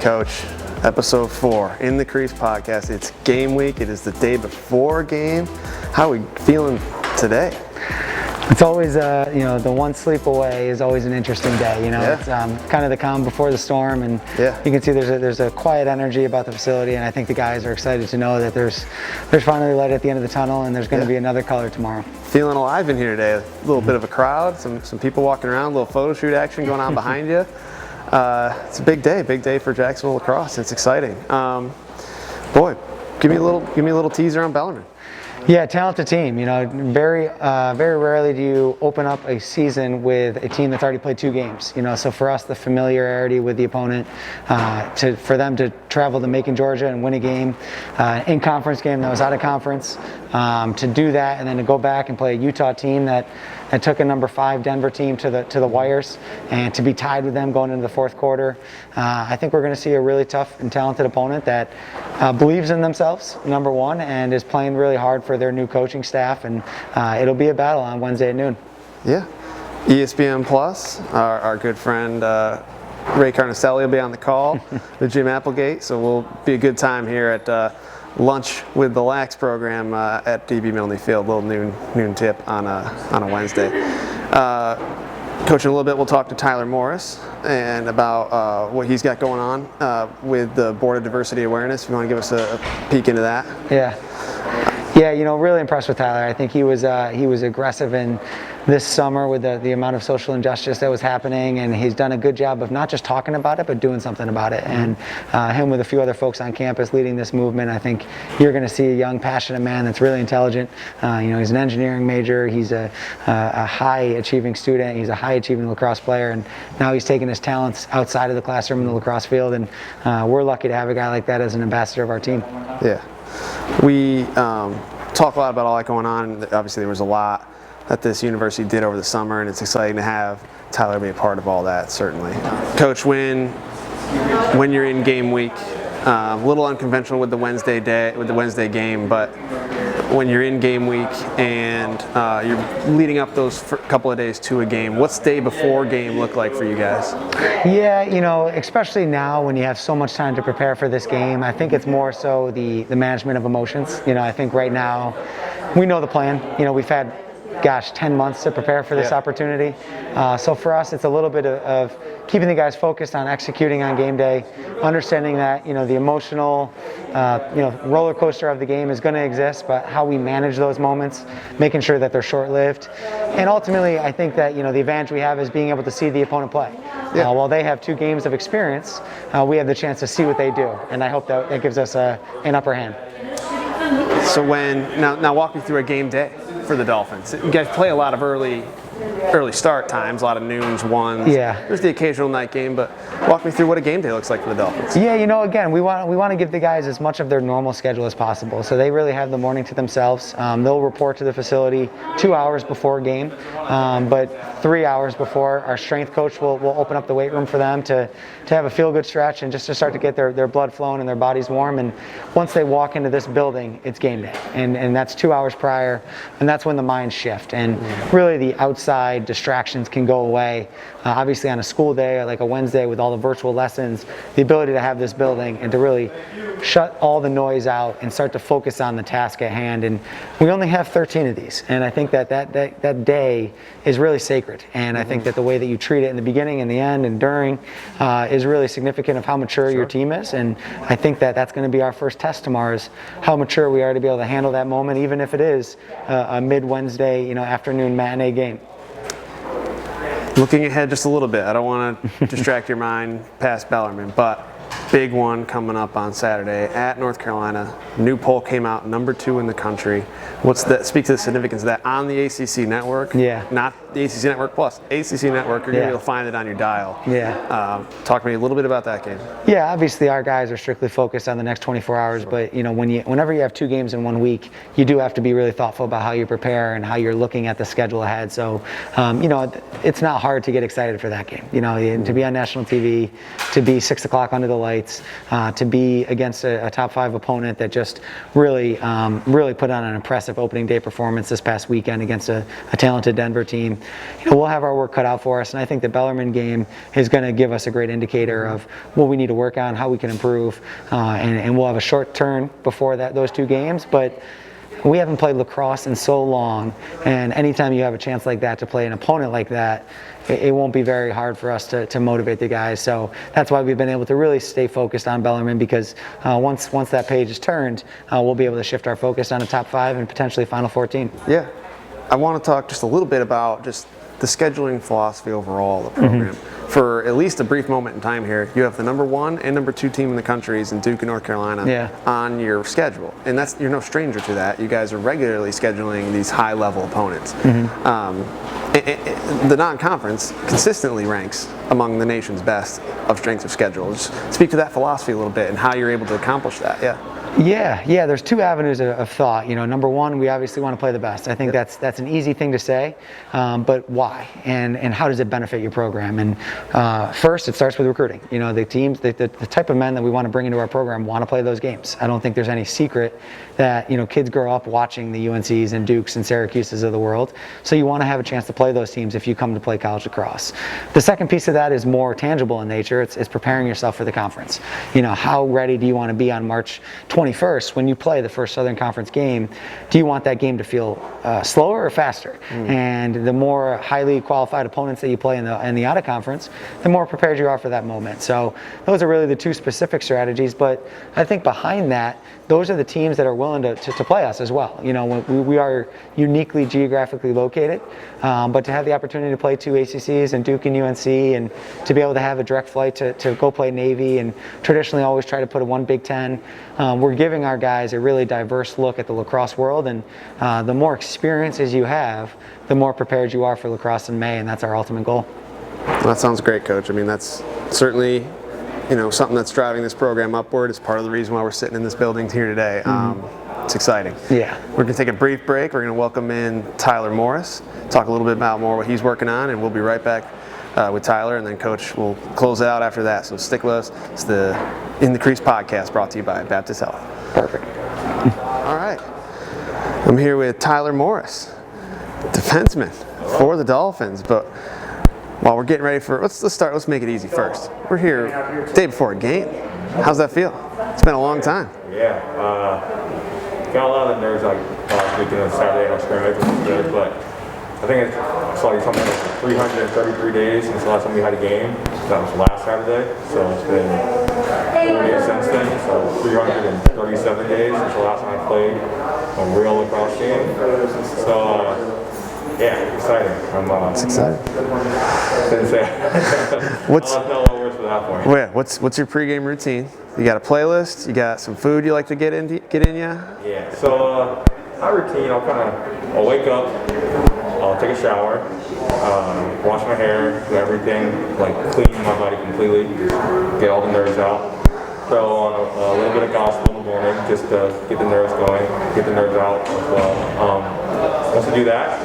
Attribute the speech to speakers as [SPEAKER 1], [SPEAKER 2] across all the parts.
[SPEAKER 1] Coach, episode 4 in the Crease podcast. It's game week. It is the day before game. How are we feeling today?
[SPEAKER 2] It's always, the one sleep away is always an interesting day. It's kind of the calm before the storm, and you can see there's a quiet energy about the facility, and I think the guys are excited to know that there's finally light at the end of the tunnel, and there's going to be another color tomorrow. Feeling
[SPEAKER 1] alive in here today. A little bit of a crowd, some people walking around, a little photo shoot action going on behind you. It's a big day for Jacksonville lacrosse. It's exciting. Boy, give me a little teaser on Bellarmine.
[SPEAKER 2] Yeah, talented team. Very rarely do you open up a season with a team that's already played 2 games. So for us, the familiarity with the opponent, for them to travel to Macon, Georgia, and win a game, in conference game that was out of conference, to do that and then to go back and play a Utah team that took a number 5 Denver team to the wires, and to be tied with them going into the fourth quarter. I think we're going to see a really tough and talented opponent that believes in themselves, number one, and is playing really hard for their new coaching staff, and it'll be a battle on Wednesday at noon.
[SPEAKER 1] Yeah. ESPN Plus, our good friend Ray Carnicelli will be on the call with Jim Applegate, so we'll be a good time here at lunch with the Lax program at DB Milne Field, little noon tip on a Wednesday. Coach, in a little bit we'll talk to Tyler Morris and about what he's got going on with the Board of Diversity Awareness. If you want to give us a peek into that.
[SPEAKER 2] Yeah, really impressed with Tyler. I think he was aggressive in this summer with the amount of social injustice that was happening, and he's done a good job of not just talking about it, but doing something about it. And him with a few other folks on campus leading this movement, I think you're going to see a young, passionate man that's really intelligent. He's an engineering major. He's a high-achieving student. He's a high-achieving lacrosse player, and now he's taking his talents outside of the classroom in the lacrosse field, and we're lucky to have a guy like that as an ambassador of our team.
[SPEAKER 1] Yeah. We talk a lot about all that going on. Obviously, there was a lot that this university did over the summer, and it's exciting to have Tyler be a part of all that, certainly. Coach, when you're in game week, a little unconventional with the Wednesday game, but when you're in game week and you're leading up those couple of days to a game, what's day before game look like for you guys?
[SPEAKER 2] Yeah, especially now when you have so much time to prepare for this game, I think it's more so the management of emotions. I think right now we know the plan. We've had 10 months to prepare for this opportunity. So for us, it's a little bit of keeping the guys focused on executing on game day, understanding that, the emotional, roller coaster of the game is going to exist, but how we manage those moments, making sure that they're short-lived. And ultimately, I think that, the advantage we have is being able to see the opponent play. While they have 2 games of experience, we have the chance to see what they do. And I hope that gives us an upper hand.
[SPEAKER 1] So now walk me through a game day for the Dolphins. You guys play a lot of early start times, a lot of noons, ones.
[SPEAKER 2] Yeah.
[SPEAKER 1] There's the occasional night game, but walk me through what a game day looks like for the Dolphins.
[SPEAKER 2] Yeah, again, we want to give the guys as much of their normal schedule as possible. So they really have the morning to themselves. They'll report to the facility 2 hours before game, but 3 hours before, our strength coach will open up the weight room for them to have a feel-good stretch and just to start to get their blood flowing and their bodies warm. And once they walk into this building, it's game day. And that's 2 hours prior, and that's when the minds shift. And really the outside distractions can go away. Obviously on a school day, like a Wednesday with all the virtual lessons, the ability to have this building and to really shut all the noise out and start to focus on the task at hand. And we only have 13 of these, and I think that day is really sacred. And I think that the way that you treat it in the beginning and the end and during is really significant of how mature your team is. And I think that's going to be our first test tomorrow, is how mature we are to be able to handle that moment, even if it is a mid-Wednesday afternoon matinee game.
[SPEAKER 1] Looking ahead just a little bit, I don't want to distract your mind past Bellarmine, but big one coming up on Saturday at North Carolina. New poll came out, number 2 in the country. Speak to the significance of that on the ACC network.
[SPEAKER 2] Yeah.
[SPEAKER 1] Not the ACC network plus. ACC network, you're going to be able to find it on your dial.
[SPEAKER 2] Yeah.
[SPEAKER 1] Talk to me a little bit about that game.
[SPEAKER 2] Yeah, obviously our guys are strictly focused on the next 24 hours, but whenever you have 2 games in 1 week, you do have to be really thoughtful about how you prepare and how you're looking at the schedule ahead. So, it's not hard to get excited for that game. You know, to be on national TV, to be 6 o'clock under the lights, to be against a top 5 opponent that just really put on an impressive opening day performance this past weekend against a talented Denver team. You know, we'll have our work cut out for us, and I think the Bellarmine game is going to give us a great indicator of what we need to work on, how we can improve, and we'll have a short turn before those 2 games, but we haven't played lacrosse in so long, and anytime you have a chance like that to play an opponent like that, it won't be very hard for us to motivate the guys. So that's why we've been able to really stay focused on Bellarmine, because once that page is turned, we'll be able to shift our focus on a top 5 and potentially Final 14.
[SPEAKER 1] Yeah, I want to talk just a little bit about just the scheduling philosophy overall of the program. For at least a brief moment in time here, you have the number 1 and number 2 team in the countries in Duke and North Carolina on your schedule, and you're no stranger to that. You guys are regularly scheduling these high-level opponents. The non-conference consistently ranks among the nation's best of strength of schedule. Just speak to that philosophy a little bit and how you're able to accomplish that.
[SPEAKER 2] Yeah, there's 2 avenues of thought. You know, number 1, we obviously want to play the best. I think that's an easy thing to say, but why? And how does it benefit your program? And first, it starts with recruiting. You know, the teams, the type of men that we want to bring into our program want to play those games. I don't think there's any secret that, you know, kids grow up watching the UNCs and Dukes and Syracuses of the world. So you want to have a chance to play those teams if you come to play college lacrosse. The second piece of that is more tangible in nature. It's preparing yourself for the conference. You know, how ready do you want to be on March 21st when you play the first Southern Conference game? Do you want that game to feel slower or faster? And the more highly qualified opponents that you play in the out of conference, the more prepared you are for that moment. So those are really the 2 specific strategies, but I think behind that, those are the teams that are willing to play us as well. You know, we are uniquely geographically located, but to have the opportunity to play 2 ACCs and Duke and UNC, and to be able to have a direct flight to go play Navy, and traditionally always try to put a 1 Big Ten, we're giving our guys a really diverse look at the lacrosse world, and the more experiences you have, the more prepared you are for lacrosse in May, and that's our ultimate goal.
[SPEAKER 1] Well, that sounds great, Coach. I mean, that's certainly, you know, something that's driving this program upward. Is part of the reason why we're sitting in this building here today. It's exciting.
[SPEAKER 2] Yeah.
[SPEAKER 1] We're going to take a brief break. We're going to welcome in Tyler Morris, talk a little bit about more what he's working on, and we'll be right back with Tyler, and then Coach will close it out after that. So stick with us. It's the In the Crease podcast, brought to you by Baptist Health.
[SPEAKER 2] Perfect.
[SPEAKER 1] All right. I'm here with Tyler Morris, defenseman for the Dolphins. But while we're getting ready for, let's make it easy first. We're here day before a game. How's that feel? It's been a long time.
[SPEAKER 3] Yeah, got a lot of nerves like last weekend on Saturday on scrimmage, which was good, but I think it's like something like 333 days since the last time we had a game. That was last Saturday, so it's been 4 days since then, so 337 days since the last time I played a real lacrosse game. So, yeah, exciting.
[SPEAKER 1] It's exciting.
[SPEAKER 3] Didn't say. I'll tell what words for that point.
[SPEAKER 1] Well, yeah, what's your pregame routine? You got a playlist? You got some food you like to get in you?
[SPEAKER 3] Yeah. So my routine, I'll wake up, I'll take a shower, wash my hair, do everything, like clean my body completely, get all the nerves out. Throw on a little bit of gospel in the morning just to get the nerves going, get the nerves out as well. Once I do that,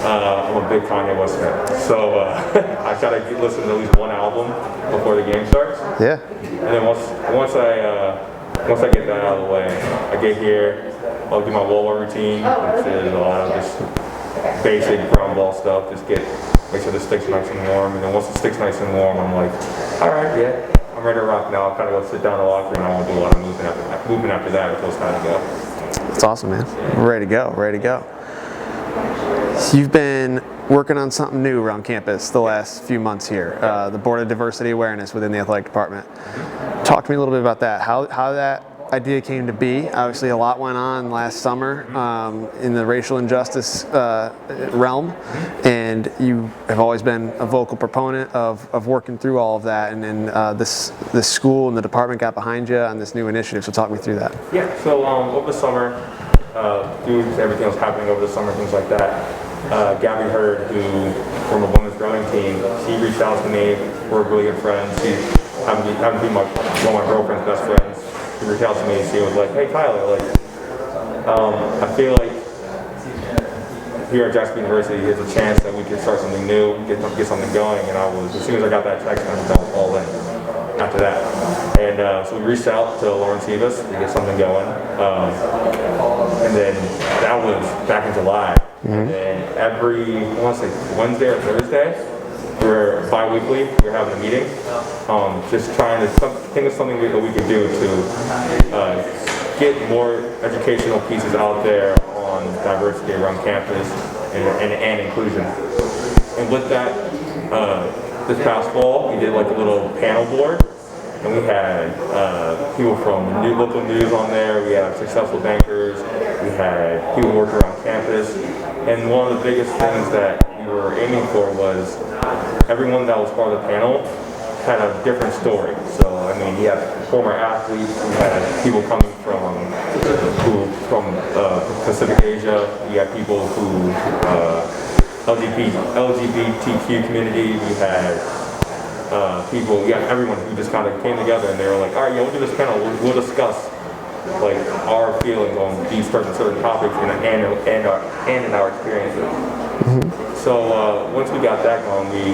[SPEAKER 3] I'm a big Kanye West fan, so I try to listen to at least one album before the game starts.
[SPEAKER 1] Yeah.
[SPEAKER 3] And then once I get that out of the way, I get here, I'll do my roller routine, which is a lot of just basic ground ball stuff. Just make sure the stick's nice and warm, and then once the stick's nice and warm, I'm like, all right, yeah, I'm ready to rock now. I'll kind of go sit down in the locker room, and I won't do a lot of movement after that until it's time to go.
[SPEAKER 1] That's awesome, man. We're ready to go. You've been working on something new around campus the last few months here, the Board of Diversity Awareness within the athletic department. Talk to me a little bit about that, how that idea came to be. Obviously a lot went on last summer in the racial injustice realm, and you have always been a vocal proponent of working through all of that, and then this school and the department got behind you on this new initiative, so talk me through that.
[SPEAKER 3] Yeah, so over the summer, due to everything that was happening over the summer, things like that, Gabby Hurd, who from a women's rowing team, she reached out to me. We're really good friends. She happened to be one of my girlfriend's best friends. She reached out to me and she was like, "Hey Tyler, like, I feel like here at Jackson University is a chance that we could start something new, get something going. And as soon as I got that text, I fell all in after that. And so we reached out to Lauren Sivas to get something going. And then that was back in July. And then every, I want to say Wednesday or Thursday, we're bi-weekly, we're having a meeting, just trying to think of something that we could do to get more educational pieces out there on diversity around campus and inclusion. And with that, this past fall, we did like a little panel board, and we had people from local news on there, we had successful bankers, we had people who worked around campus, and one of the biggest things that we were aiming for was everyone that was part of the panel had a different story. So, I mean, you had former athletes, you had people coming from Pacific Asia, you had people who, LGBTQ community, you had people, you had everyone who just kind of came together and they were like, all right, yeah, we'll do this panel, we'll discuss like our feelings on these certain topics and in our experiences. So once we got that going, we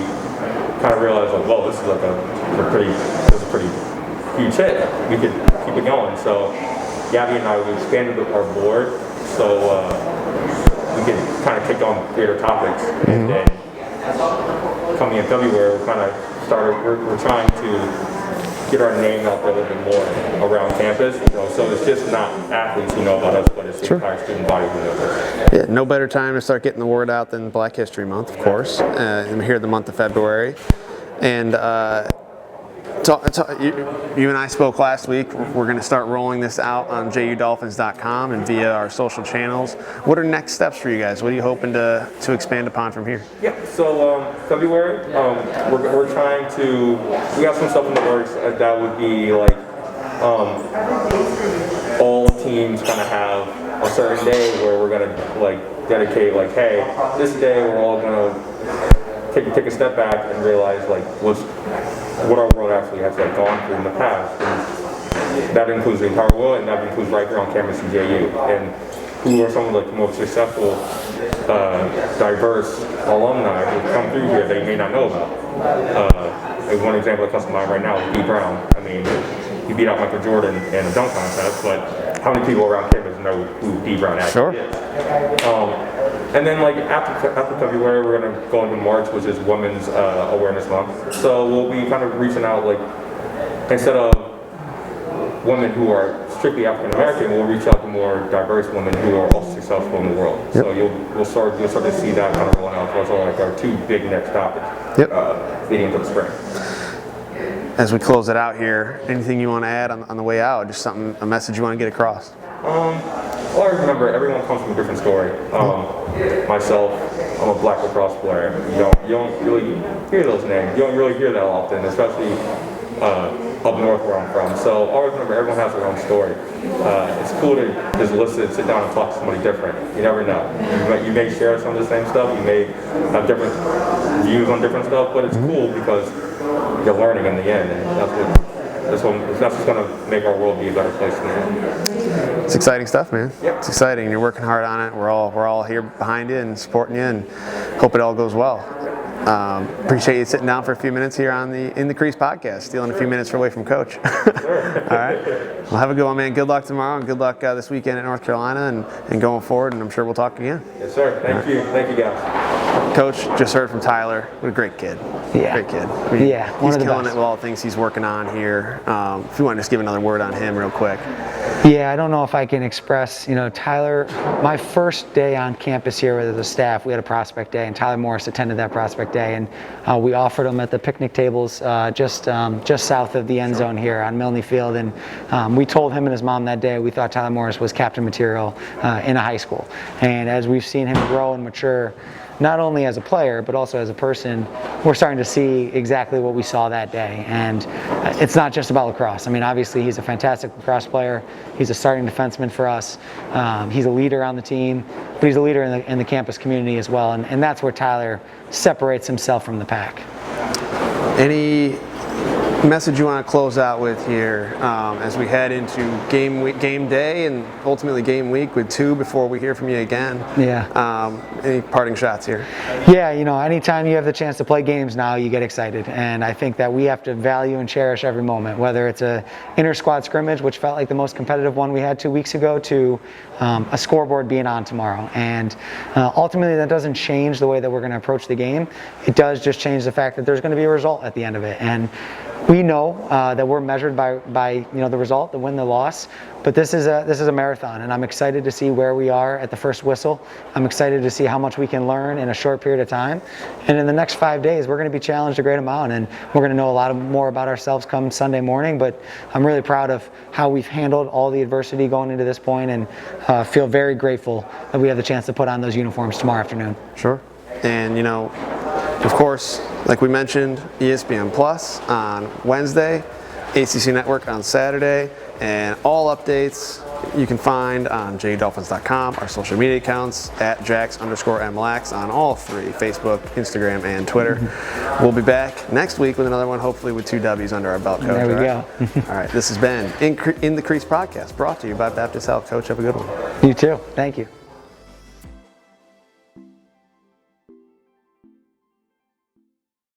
[SPEAKER 3] kind of realized like, well, this is like a pretty huge hit. We could keep it going. So Gabby and I, we expanded our board so we could kind of take on greater topics. And then coming in February, we kind of started. We're trying to get our name out there a little bit more around campus. So it's just not athletes who know about us, but it's the entire student body who knows us.
[SPEAKER 1] Yeah, no better time to start getting the word out than Black History Month, of course. I'm here the month of February. And you and I spoke last week. We're going to start rolling this out on JUDolphins.com and via our social channels. What are next steps for you guys? What are you hoping to expand upon from here?
[SPEAKER 3] Yeah, so February, we're trying to, we got some stuff in the works that would be like all teams kind of have a certain day where we're going to like dedicate like, hey, this day we're all going to take a step back and realize like what our world actually has like gone through in the past. And that includes the entire world, and that includes right here on campus in JU. And who are some of like the most successful, diverse alumni who come through here that you may not know about. One example that comes to mind right now is D. Brown. I mean, he beat out Michael Jordan in a dunk contest, but how many people around campus know who D. Brown actually is? And then like after February, we're going to go into March, which is Women's Awareness Month. So we'll be kind of reaching out, like, instead of women who are strictly African American, we'll reach out to more diverse women who are also successful in the world. Yep. So you'll start to see that kind of rolling out. Those are like our two big next topics leading into the spring.
[SPEAKER 1] As we close it out here, anything you want to add on the way out? Just a message you want to get across?
[SPEAKER 3] Well, I remember everyone comes from a different story. Myself, I'm a black lacrosse player. You don't really hear those names. You don't really hear that often, especially up north where I'm from. So always remember, everyone has their own story. It's cool to just listen, sit down and talk to somebody different. You never know. You may share some of the same stuff. You may have different views on different stuff, but it's cool because you're learning in the end, and that's just going to make our world be a better place than
[SPEAKER 1] It's exciting stuff, man.
[SPEAKER 3] Yep.
[SPEAKER 1] It's exciting. You're working hard on it. We're all here behind you and supporting you, and hope it all goes well. Appreciate you sitting down for a few minutes here on in the Crease podcast, stealing a few minutes away from Coach. All right. Well, have a good one, man. Good luck tomorrow, and good luck this weekend at North Carolina, and going forward. And I'm sure we'll talk again.
[SPEAKER 3] Yes, sir. Thank you. Thank you, guys.
[SPEAKER 1] Coach, just heard from Tyler. What a great kid.
[SPEAKER 2] Yeah.
[SPEAKER 1] Great kid. I mean,
[SPEAKER 2] yeah.
[SPEAKER 1] He's killing it with all the things he's working on here. If you want to just give another word on him real quick.
[SPEAKER 2] Yeah, I don't know if I can express, Tyler, my first day on campus here with the staff, we had a prospect day, and Tyler Morris attended that prospect day, and we offered him at the picnic tables just south of the end zone here on Milne Field, and we told him and his mom that day we thought Tyler Morris was captain material in a high school. And as we've seen him grow and mature, not only as a player, but also as a person, we're starting to see exactly what we saw that day. And it's not just about lacrosse. I mean, obviously, he's a fantastic lacrosse player. He's a starting defenseman for us. He's a leader on the team, but he's a leader in the campus community as well. And that's where Tyler separates himself from the pack.
[SPEAKER 1] Any message you want to close out with here as we head into game day and ultimately game week with 2 before we hear from you again?
[SPEAKER 2] Yeah.
[SPEAKER 1] Any parting shots here?
[SPEAKER 2] Yeah, anytime you have the chance to play games now, you get excited. And I think that we have to value and cherish every moment, whether it's a inter-squad scrimmage, which felt like the most competitive one we had 2 weeks ago, to a scoreboard being on tomorrow. And ultimately, that doesn't change the way that we're going to approach the game. It does just change the fact that there's going to be a result at the end of it. And we know that we're measured by the result, the win, the loss. But this is a marathon, and I'm excited to see where we are at the first whistle. I'm excited to see how much we can learn in a short period of time. And in the next 5 days, we're going to be challenged a great amount, and we're going to know a lot more about ourselves come Sunday morning. But I'm really proud of how we've handled all the adversity going into this point, and feel very grateful that we have the chance to put on those uniforms tomorrow afternoon.
[SPEAKER 1] Sure. And of course, like we mentioned, ESPN Plus on Wednesday, ACC Network on Saturday, and all updates you can find on jdolphins.com, our social media accounts, at Jax_MLax on all 3, Facebook, Instagram, and Twitter. We'll be back next week with another one, hopefully with 2 W's under our belt, Coach.
[SPEAKER 2] There we go.
[SPEAKER 1] All right, this has been In the Crease podcast, brought to you by Baptist Health. Coach, have a good one.
[SPEAKER 2] You too. Thank you.